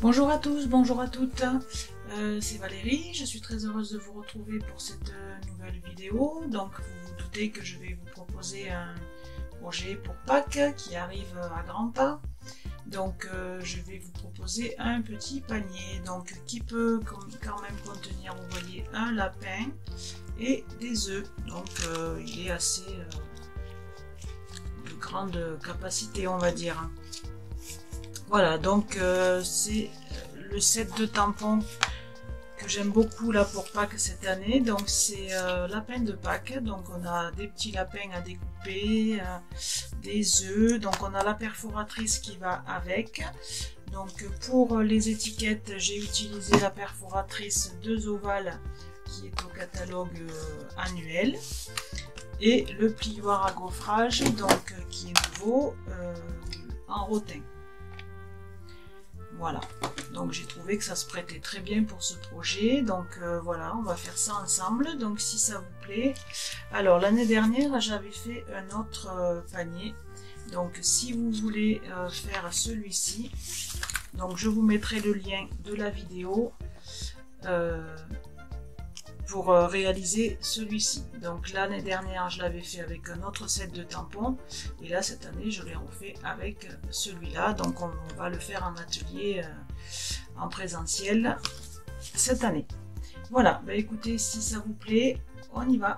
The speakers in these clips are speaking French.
Bonjour à tous, bonjour à toutes, c'est Valérie, je suis très heureuse de vous retrouver pour cette nouvelle vidéo. Donc vous vous doutez que je vais vous proposer un projet pour Pâques qui arrive à grands pas. Donc je vais vous proposer un petit panier donc qui peut quand même contenir, vous voyez, un lapin et des œufs. Donc il est assez de grande capacité, on va dire. Voilà, donc c'est le set de tampons que j'aime beaucoup là pour Pâques cette année. Donc c'est lapin de Pâques, donc on a des petits lapins à découper, des œufs, donc on a la perforatrice qui va avec. Donc pour les étiquettes, j'ai utilisé la perforatrice 2 ovales qui est au catalogue annuel, et le plioir à gaufrage donc qui est nouveau en rotin. Voilà, donc j'ai trouvé que ça se prêtait très bien pour ce projet, donc voilà, on va faire ça ensemble, donc si ça vous plaît. Alors l'année dernière j'avais fait un autre panier, donc si vous voulez faire celui-ci, donc je vous mettrai le lien de la vidéo pour réaliser celui-ci. Donc l'année dernière je l'avais fait avec un autre set de tampons, et là cette année je l'ai refait avec celui-là. Donc on va le faire en atelier en présentiel cette année. Voilà, bah écoutez, si ça vous plaît, on y va.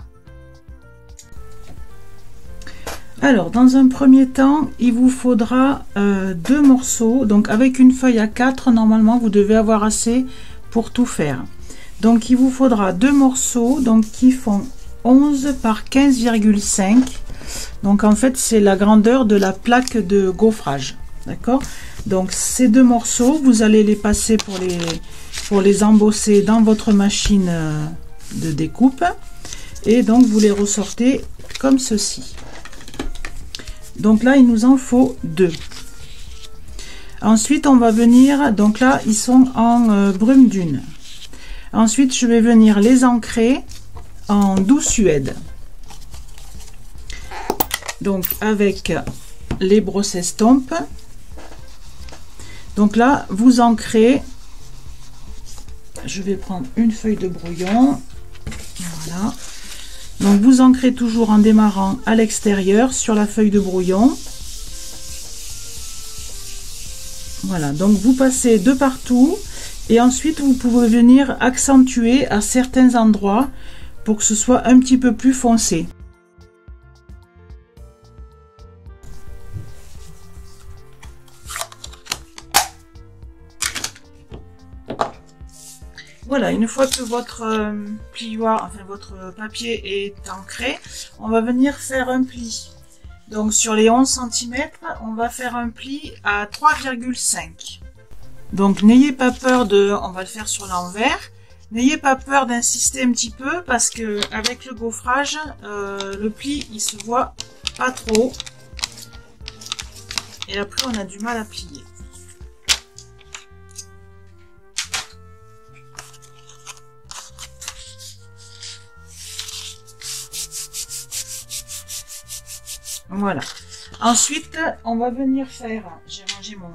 Alors dans un premier temps il vous faudra 2 morceaux, donc avec une feuille à 4 normalement vous devez avoir assez pour tout faire. Donc il vous faudra 2 morceaux donc qui font 11 par 15,5. Donc en fait c'est la grandeur de la plaque de gaufrage, d'accord. Donc ces 2 morceaux vous allez les passer pour les embosser dans votre machine de découpe, et donc vous les ressortez comme ceci. Donc là il nous en faut 2. Ensuite on va venir, donc là ils sont en brume dune. Ensuite, je vais venir les ancrer en doux suède. Donc, avec les brosses estampes. Donc là, vous ancrez. Je vais prendre une feuille de brouillon. Voilà. Donc, vous ancrez toujours en démarrant à l'extérieur sur la feuille de brouillon. Voilà. Donc, vous passez de partout. Et ensuite, vous pouvez venir accentuer à certains endroits pour que ce soit un petit peu plus foncé. Voilà, une fois que votre plioir, enfin votre papier est ancré, on va venir faire un pli. Donc sur les 11 cm, on va faire un pli à 3,5. Donc n'ayez pas peur de, on va le faire sur l'envers, n'ayez pas peur d'insister un petit peu parce que avec le gaufrage, le pli il se voit pas trop et après on a du mal à plier. Voilà. Ensuite on va venir faire, j'ai rangé mon...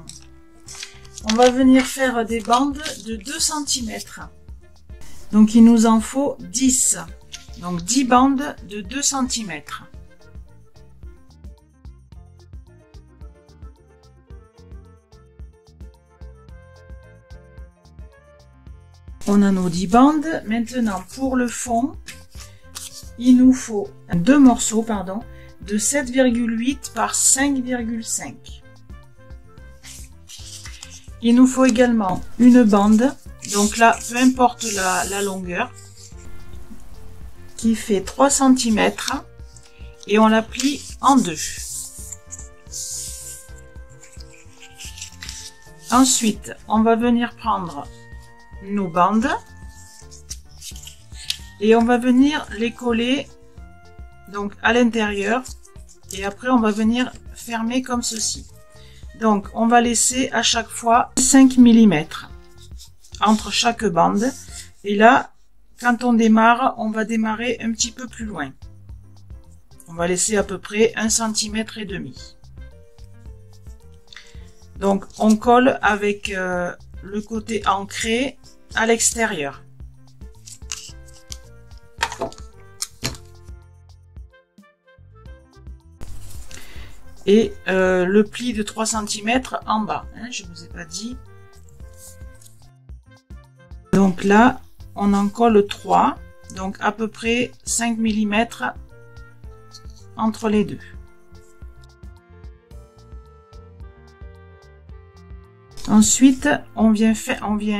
On va venir faire des bandes de 2 cm. Donc il nous en faut 10. Donc 10 bandes de 2 cm. On a nos 10 bandes. Maintenant pour le fond, il nous faut 2 morceaux de 7,8 par 5,5. Il nous faut également une bande, donc là, peu importe la longueur, qui fait 3 cm et on la plie en 2. Ensuite, on va venir prendre nos bandes et on va venir les coller donc à l'intérieur, et après on va venir fermer comme ceci. Donc on va laisser à chaque fois 5 mm entre chaque bande, et là quand on démarre, on va démarrer un petit peu plus loin. On va laisser à peu près 1,5 cm. Donc on colle avec le côté ancré à l'extérieur. Et le pli de 3 cm en bas, hein, je vous ai pas dit. Donc là, on en colle 3, donc à peu près 5 mm entre les deux. Ensuite, on vient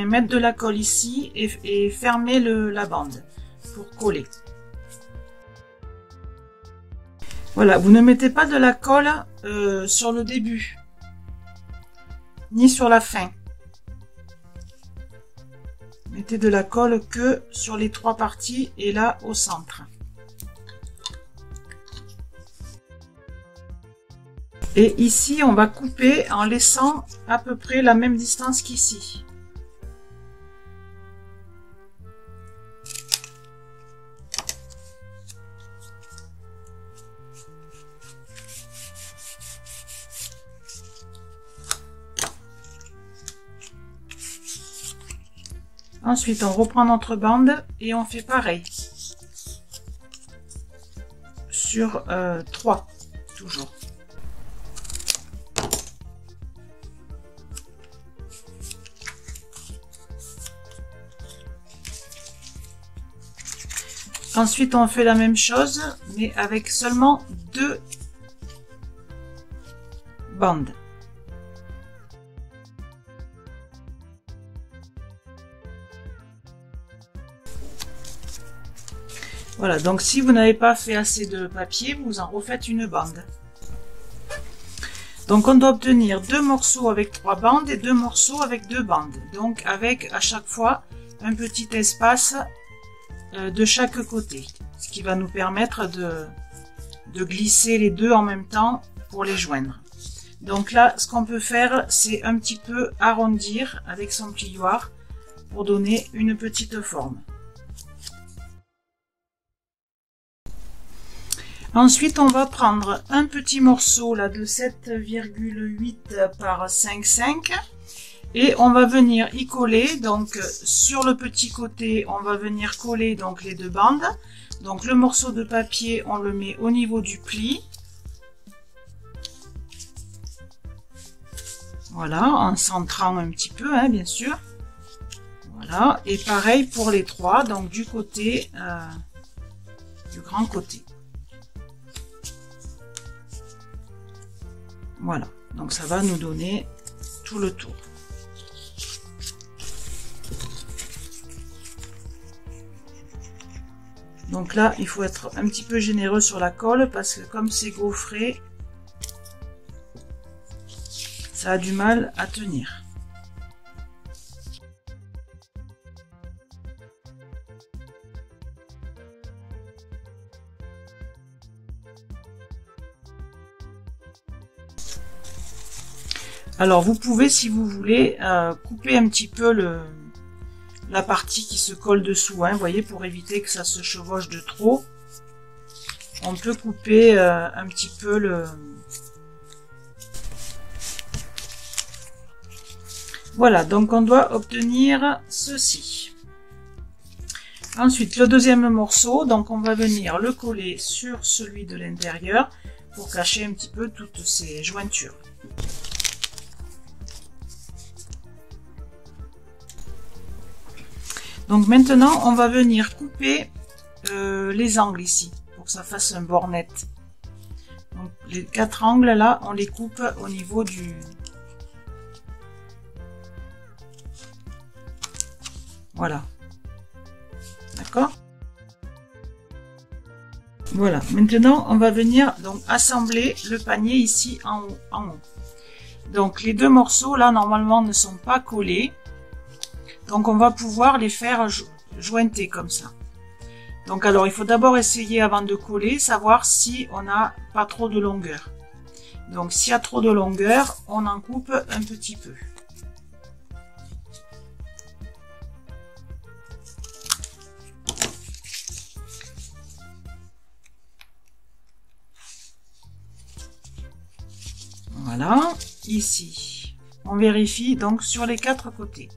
mettre de la colle ici et fermer la bande pour coller. Voilà, vous ne mettez pas de la colle sur le début, ni sur la fin. Mettez de la colle que sur les 3 parties et là au centre. Et ici, on va couper en laissant à peu près la même distance qu'ici. Ensuite, on reprend notre bande et on fait pareil. Sur 3, toujours. Ensuite, on fait la même chose, mais avec seulement 2 bandes. Voilà, donc si vous n'avez pas fait assez de papier, vous en refaites une bande. Donc on doit obtenir 2 morceaux avec 3 bandes et 2 morceaux avec 2 bandes. Donc avec à chaque fois un petit espace de chaque côté. Ce qui va nous permettre de glisser les deux en même temps pour les joindre. Donc là, ce qu'on peut faire, c'est un petit peu arrondir avec son plioir pour donner une petite forme. Ensuite, on va prendre un petit morceau là de 7,8 par 5,5 et on va venir y coller. Donc sur le petit côté, on va venir coller donc les 2 bandes. Donc le morceau de papier, on le met au niveau du pli. Voilà, en centrant un petit peu, hein, bien sûr. Voilà, et pareil pour les 3, donc du côté du grand côté. Voilà, donc ça va nous donner tout le tour. Donc là, il faut être un petit peu généreux sur la colle parce que comme c'est gaufré, ça a du mal à tenir. Alors vous pouvez, si vous voulez, couper un petit peu la partie qui se colle dessous, hein, vous voyez, pour éviter que ça se chevauche de trop. On peut couper un petit peu le... Voilà, donc on doit obtenir ceci. Ensuite, le deuxième morceau, donc on va venir le coller sur celui de l'intérieur pour cacher un petit peu toutes ces jointures. Donc maintenant, on va venir couper les angles ici, pour que ça fasse un bord net. Donc les 4 angles là, on les coupe au niveau du... Voilà. D'accord? Voilà. Maintenant, on va venir donc assembler le panier ici en haut. Donc les 2 morceaux là, normalement, ne sont pas collés. Donc on va pouvoir les faire jointer comme ça. Donc alors il faut d'abord essayer avant de coller, savoir si on n'a pas trop de longueur. Donc s'il y a trop de longueur, on en coupe un petit peu. Voilà, ici. On vérifie donc sur les 4 côtés.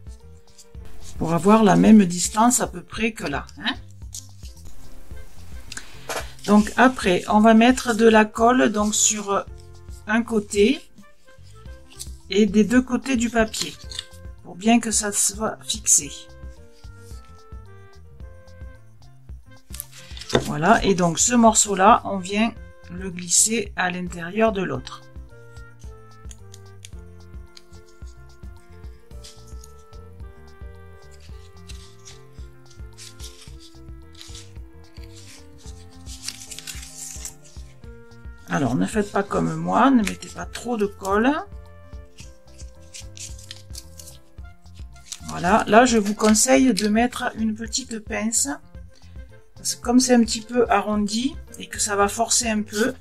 Pour avoir la même distance à peu près que là. Hein. Donc après, on va mettre de la colle donc sur un côté et des 2 côtés du papier. Pour bien que ça soit fixé. Voilà, et donc ce morceau-là, on vient le glisser à l'intérieur de l'autre. Alors, ne faites pas comme moi, ne mettez pas trop de colle. Voilà, là je vous conseille de mettre une petite pince. Parce que comme c'est un petit peu arrondi et que ça va forcer un peu.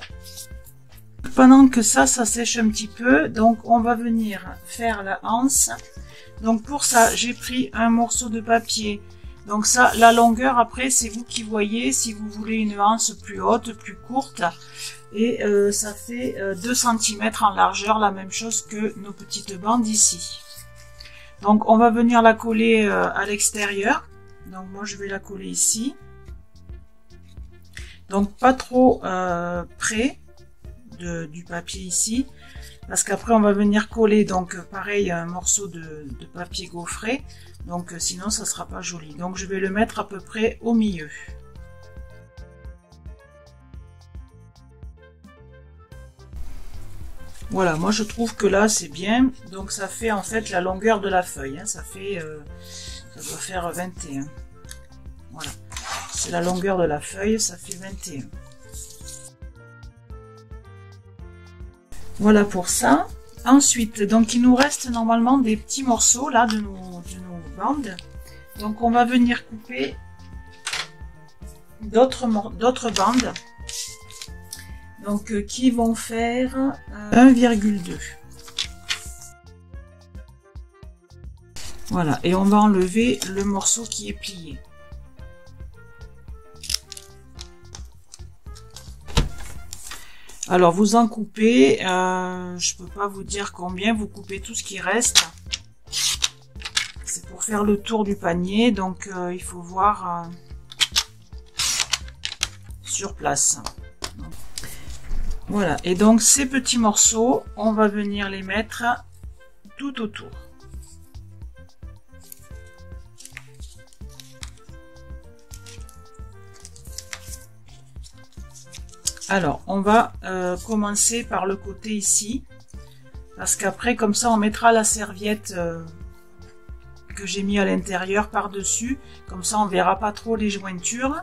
Pendant que ça sèche un petit peu, donc on va venir faire la anse. Donc pour ça, j'ai pris un morceau de papier. Donc ça, la longueur après, c'est vous qui voyez si vous voulez une anse plus haute, plus courte. Et ça fait 2 cm en largeur, la même chose que nos petites bandes ici. Donc on va venir la coller à l'extérieur. Donc moi je vais la coller ici. Donc pas trop près du papier ici. Parce qu'après on va venir coller donc pareil un morceau de papier gaufré. Donc sinon ça sera pas joli. Donc je vais le mettre à peu près au milieu. Voilà, moi je trouve que là c'est bien, donc ça fait en fait la longueur de la feuille, hein. Ça doit faire 21. Voilà, c'est la longueur de la feuille, ça fait 21. Voilà pour ça. Ensuite, donc il nous reste normalement des petits morceaux là de nos bandes. Donc on va venir couper d'autres bandes. Donc qui vont faire 1,2. Voilà, et on va enlever le morceau qui est plié. Alors vous en coupez, je peux pas vous dire combien, vous coupez tout ce qui reste. C'est pour faire le tour du panier, donc il faut voir sur place. Voilà, et donc ces petits morceaux, on va venir les mettre tout autour. Alors, on va commencer par le côté ici, parce qu'après, comme ça, on mettra la serviette que j'ai mis à l'intérieur par-dessus, comme ça, on verra pas trop les jointures.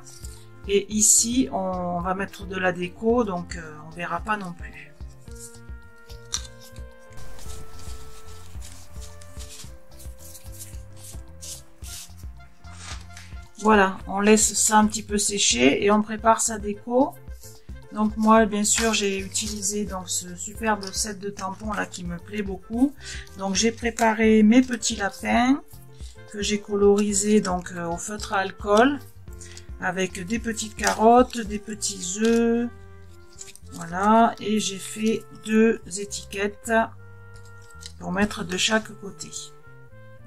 Et ici, on va mettre de la déco, donc on verra pas non plus. Voilà, on laisse ça un petit peu sécher et on prépare sa déco. Donc moi, bien sûr, j'ai utilisé donc ce superbe set de tampons là qui me plaît beaucoup. Donc j'ai préparé mes petits lapins que j'ai colorisés donc au feutre à alcool, avec des petites carottes, des petits œufs, voilà, et j'ai fait 2 étiquettes pour mettre de chaque côté.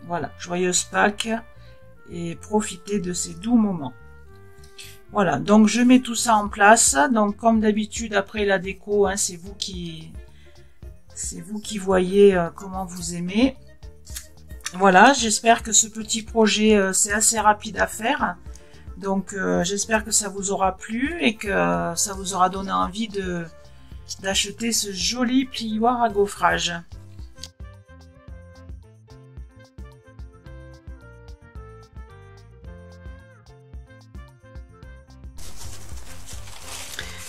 Voilà, joyeuse Pâques et profitez de ces doux moments. Voilà, donc je mets tout ça en place. Donc comme d'habitude après la déco, hein, c'est vous qui voyez comment vous aimez. Voilà, j'espère que ce petit projet c'est assez rapide à faire. Donc j'espère que ça vous aura plu et que ça vous aura donné envie d'acheter ce joli plioir à gaufrage.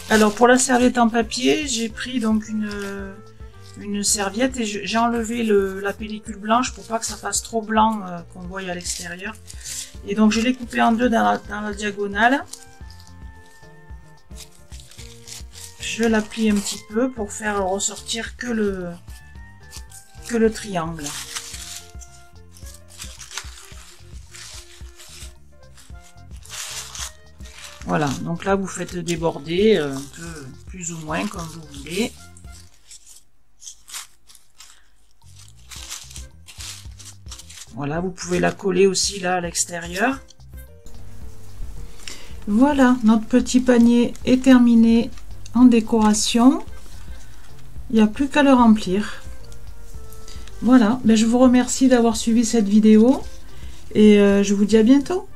Alors pour la serviette en papier, j'ai pris donc une serviette et j'ai enlevé la pellicule blanche pour pas que ça fasse trop blanc qu'on voie à l'extérieur. Et donc je l'ai coupé en deux dans la diagonale. Je la plie un petit peu pour faire ressortir que le triangle. Voilà, donc là vous faites déborder un peu plus ou moins comme vous voulez. Voilà, vous pouvez la coller aussi là à l'extérieur. Voilà, notre petit panier est terminé en décoration. Il n'y a plus qu'à le remplir. Voilà, ben je vous remercie d'avoir suivi cette vidéo et je vous dis à bientôt.